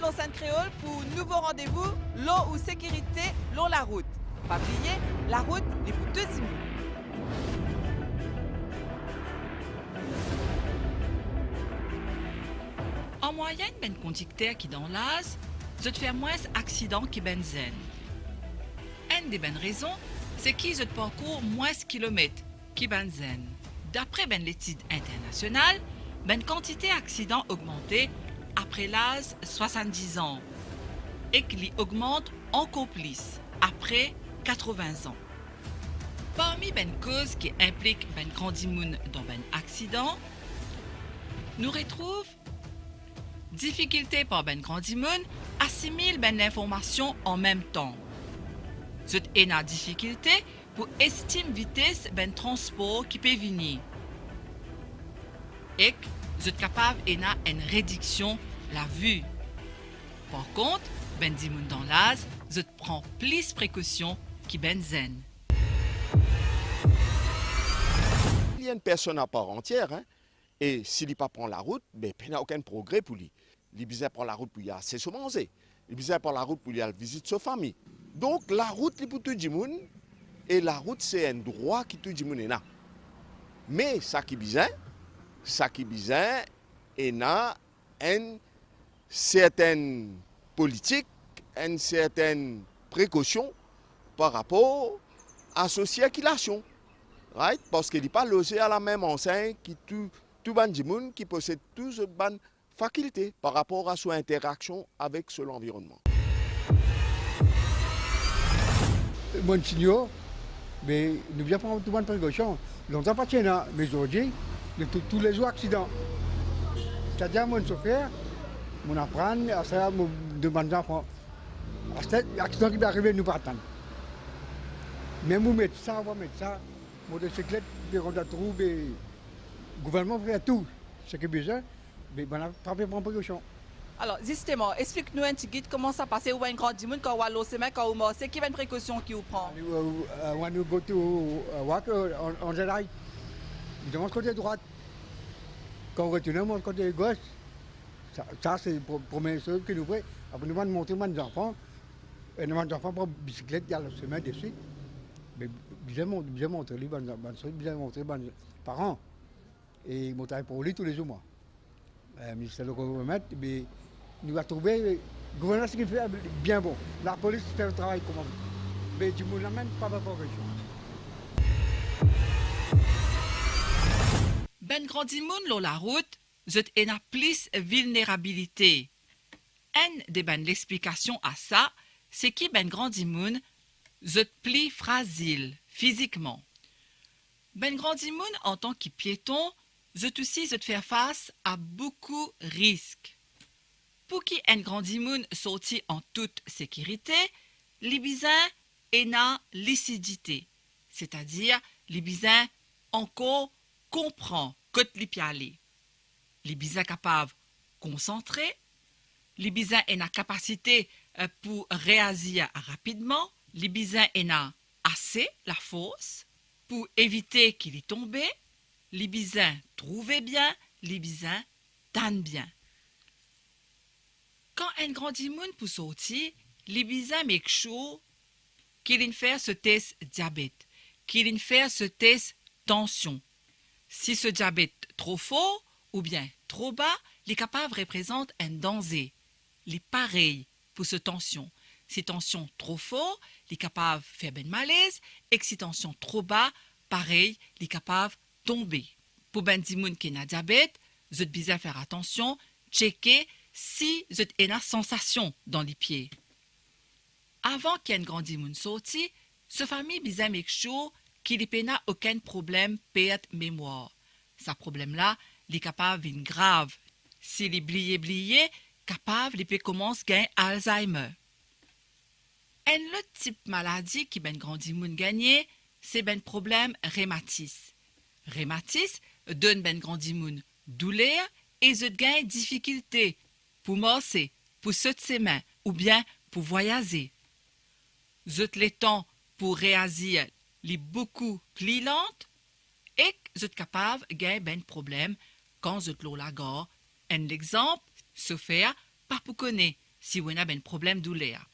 l'enceinte créole pour nouveau rendez-vous, l'eau ou sécurité, l'eau la route. Pas oublier, la route, les pour deux immunes. En moyenne, ben conducteur qui dans l'az, je te fais moins accident qui benzen. Une des bonnes raisons, c'est qu'ils parcourent moins de kilomètres qui benzen. D'après ben l'étude internationale, ben quantité d'accidents augmentée après l'âge 70 ans et qu'il augmente encore plus après 80 ans. Parmi ben causes qui impliquent ben grand monde dans ben accident, nous retrouvons difficulté par ben grand monde assimile ben l'information en même temps. Zut est la difficulté pour estimer vitesse ben transport qui peut venir. Et zut capable et na une réduction la vue. Par contre, ben di moun dans l'az, zut prend plus précaution qui ben zen. Il y a une personne à part entière, hein, et s'il ne pas prend la route, ben, il n'y a aucun progrès pour lui. Il besoin prendre la route pour y aller assez manger. Il besoin prendre la route pour y aller visiter sa famille. Donc la route c'est pour tout le monde et la route c'est un droit qui tout le monde a. Mais ça qui est bizarre, il y a une certaine politique, une certaine précaution par rapport à cette circulation. Right? Parce qu'il n'est pas logé à la même enseigne que tout le monde qui possède toutes ces bonnes facultés par rapport à son interaction avec l'environnement. Monsignor, mais nous devons prendre tout le monde précaution. Longtemps pas là, mais aujourd'hui, tous les jours accidents. C'est-à-dire mon chauffeur, mon apprend, à ça, mon demande d'enfant. À cet accident qui va arriver, nous pas attendre. Mais mon médecin, mon motocyclette, on a trouvé, le gouvernement fait tout ce qui est besoin, mais on a pas fait prendre précaution. Alors, justement, explique-nous un petit guide comment ça passe où un grand monde quand on va l'eau, quand on mort, c'est qui va une précaution qui vous prend? When you go to work on the right, nous devons côté droite. Quand on retourne, on côté gauche. Ça c'est la première chose que nous faisons. Après, nous allons montrer aux enfants. Et nous allons enfants pour bicyclette, il y a le chemin dessus. Mais bien montrer les bien montrer les parents. Et mon travail pour lui tous les jours, moi. Le ministère de l'Environnement, mais nous avons trouvé le gouvernement ce qu'il fait bien bon. La police fait le travail comme mais du monde même pas de progression. Ben grand moun lo la route, zut en a plus vulnérabilité. Un de ben l'explication à ça, c'est que ben grand moun, zut plus fragile physiquement. Ben grand moun en tant que piéton, zut aussi zut faire face à beaucoup de risques. Pour qui un grand moun sorti en toute sécurité, les bisins en a lucidité, c'est-à-dire les bisins encore comprend que les pialés. Les bisins capables de concentrer, les bisins en a capacité pour réagir rapidement, les bisins en a assez la force pour éviter qu'il y tombe, les bisins trouvent bien, les bisins tannent bien. Quand un grand monde pour sortir, les bisins make sure qu'il fait ce test diabète, qu'il fait ce test tension. Si ce diabète trop fort ou bien trop bas, les capables représentent un danger. Les pareils pour ce tension. Si tension trop fort, les capables faire ben malaise, et si tension trop bas, pareil, les capables tomber. Pour ben di moun qui n'a diabète, vous êtes besoin faire attention, checker si vous êtes une sensation dans les pieds. Avant qu'il y ait un grand moun sorti, ce famille besoin make sure qu'il n'a aucun problème perte mémoire. Ce problème-là, il est capable d'être grave. S'il est blié, capable, il peut commencer à gagner Alzheimer. Un autre type de maladie qui ben grand moun gagné, c'est ben problème rhumatisme. Rhumatisme donne ben grand moun douleur et zut gagne difficulté pour marcher, pour sauter ses mains ou bien pour voyager. Zut les temps pour réagir les beaucoup plus lentes et zut capable gagne ben problème quand zut l'eau la gare. Un exemple, se faire pas pour connaître si on a ben problème douleur.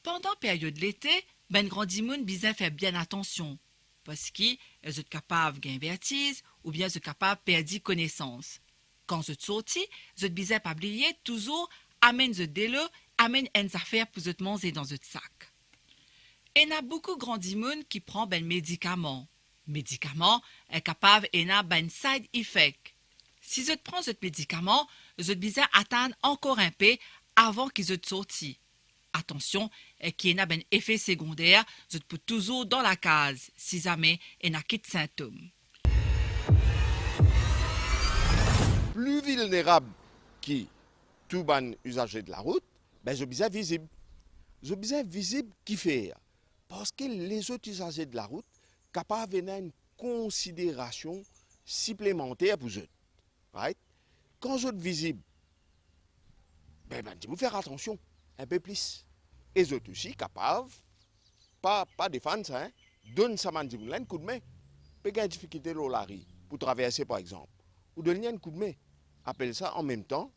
Pendant période de l'été, ben grand dimoun bizin fait bien attention parce qu'ils sont capables de vertige ou bien sont capables de perdre connaissance. Quand vous sorti, vous bizin pas oublier toujours amène the délai, amène une affaire pour vous manger dans votre sac. Et il y a beaucoup de grands dimoun qui prend ben médicaments. Médicaments est capable et n'a ben side effect. Si vous prenez ce médicament, vous bizin attendre encore un peu avant qu'ils soient sortis. Attention, qu'il y a un effet secondaire, vous pouvez toujours dans la case si jamais il y a des symptômes. Plus vulnérable qui tout ban usager de la route, ben je bizarre visible. Je bizarre visible qui fait parce que les autres usagers de la route capables de une considération supplémentaire pour eux. Right? Quand je visible, ben vous faire attention un peu plus. Et les autres aussi capables, pas défendre ça, hein, donne ça un coup de main. Peut y avoir une difficulté dans la rue pour traverser par exemple, ou donner un coup de main. Appelle ça en même temps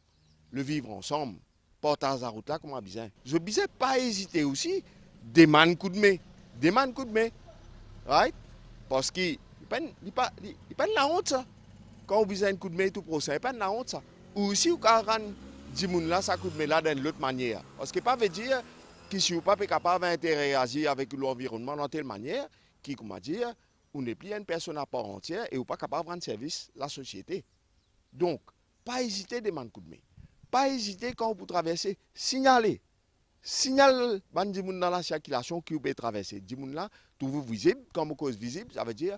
le vivre ensemble. Portage la route là comme un bizarre. Je bizarre pas hésiter aussi, demander un coup de main. Demande un coup de main. Right? Parce qu'il n'y a pas de la honte ça. Quand vous avez un coup de main tout procès, il n'y a pas de la honte ça. Ou aussi vous pouvez rendre là ça coup de main là d'une autre manière. Parce que pas veut dire que si vous n'êtes pas capable d'interagir avec l'environnement de telle manière, qui comment dire, vous n'êtes plus une personne à part entière et vous n'êtes pas capable de rendre service à la société. Donc, pas hésiter à demander un coup de main. Pas hésiter quand vous traversez, signaler. Signal dans la circulation qui vous pouvez traverser. Dimoun là, tout vous visible, quand vous cause visible, ça veut dire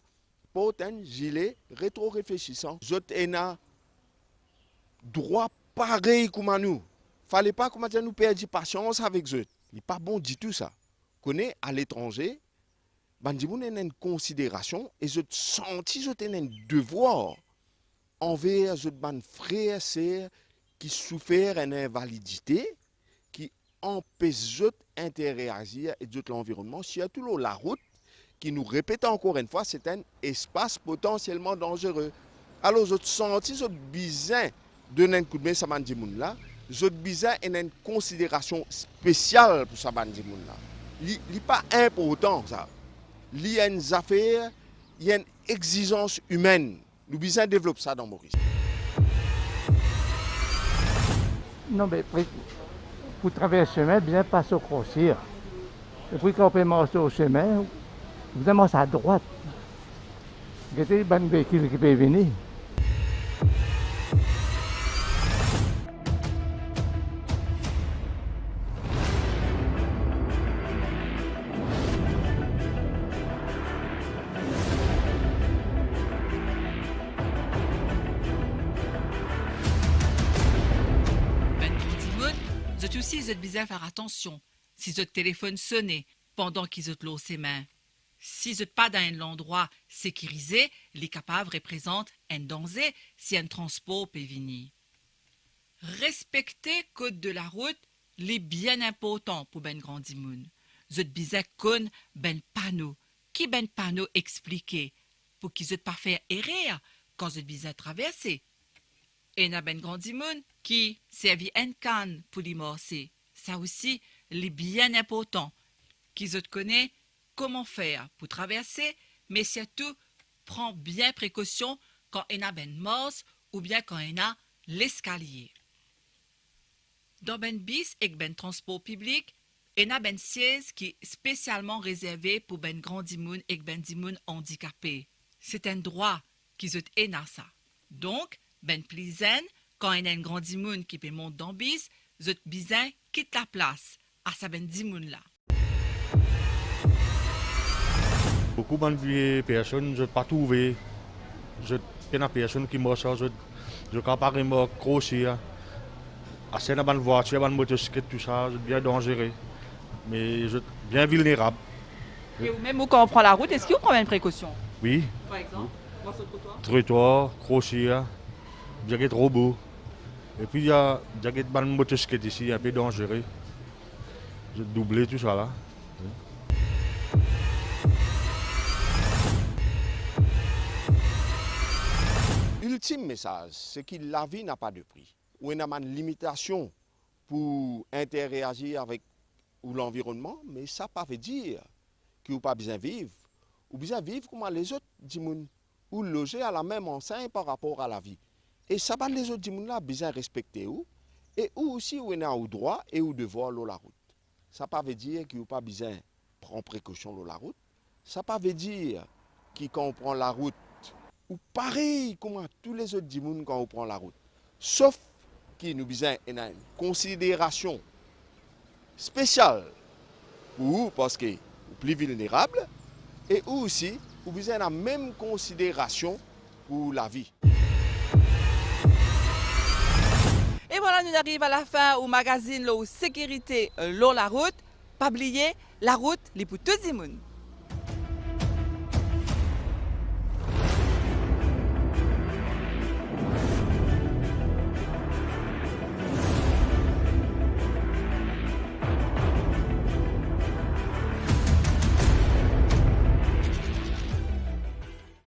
porte un gilet rétro-réfléchissant. Vous avez un droit pareil comme nous. Fallait pas comment dire, nous perdre patience avec eux. Il n'est pas bon du tout ça. Connaît à l'étranger, Bandimoun a une considération et je senti je un devoir envers mes frères et sœurs qui souffrent d'une invalidité, qui empêchent d'interagir avec l'environnement, surtout la route, qui nous répète encore une fois, c'est un espace potentiellement dangereux. Alors, je sens ce besoin de un coup de main, ça m'a dit là. Je besoin une considération spéciale pour ça m'a dit là. Il n'est pas important ça. Il y a une affaire, il y a une exigence humaine. Nous besoin développer ça dans Maurice. Non, mais pour traverser le chemin, bien passer au croisière. Et puis quand on peut marcher au chemin, vous avancez à droite. Il y a des bonnes véhicules qui peuvent venir. Vous êtes aussi besoin faire attention si votre téléphone sonne pendant qu'ils ont l'eau ses mains. Si vous n'êtes pas dans un endroit sécurisé, les capables représentent un danger si un transport peut venir. Respecter le code de la route est bien important pour ben grand dimoun. Vous êtes besoin de ben panneau. Qui ben panneau expliqué pour qu'ils ne pas faire erreur quand vous êtes besoin de traverser. Et il y a ben grand dimoun qui servit une canne pour les morcer. Ça aussi, c'est bien important. Qu'ils connaissent comment faire pour traverser, mais surtout, prend bien précaution quand il y a ben morse ou bien quand il y a l'escalier. Dans ben bis et ben transport public, il y a ben siège qui est spécialement réservé pour ben grand dimoun et ben dimoun handicapé. C'est un droit qu'ils ont ça. Donc, ben plizen, quand il y a un grand dimoun qui peut monter dans bis, zot bizin quitte la place à sa ben dimoun là. Beaucoup de personnes ne pas trouvé. Je peine personne qui me sort, je capable me grossir. Assez de bonnes voitures, bonnes motocyclettes, tout ça, c'est bien dangereux. Mais je bien vulnérable. Et même quand on prend la route, est-ce qu'on prend une précaution? Oui. Par exemple, voir sur le trottoir. Trottoir, grossir, bien trop beau. Et puis il y a des bonnes motocyclettes ici, un peu dangereux. Je doublé tout ça là. Ultime message, c'est que la vie n'a pas de prix. Ou il y a une limitation pour interagir avec ou l'environnement, mais ça ne veut pas dire que vous pas besoin vivre. Vous besoin vivre comme les autres gens ou loger à la même enseigne par rapport à la vie. Et ça va les autres gens là besoin respecter vous et vous aussi vous avez au droit et au devoir sur la route. Ça ne veut pas dire que vous pas besoin prendre précaution sur la route. Ça ne veut pas dire que quand on prend la route ou pareil comme tous les autres gens quand on prend la route. Sauf qui nous besoin une considération spéciale pour vous parce que vous êtes plus vulnérable et vous aussi vous besoin la même considération pour la vie. Et voilà, nous arrivons à la fin au magazine la sécurité sur la route. Pas oublier, la route, les pour tout le monde.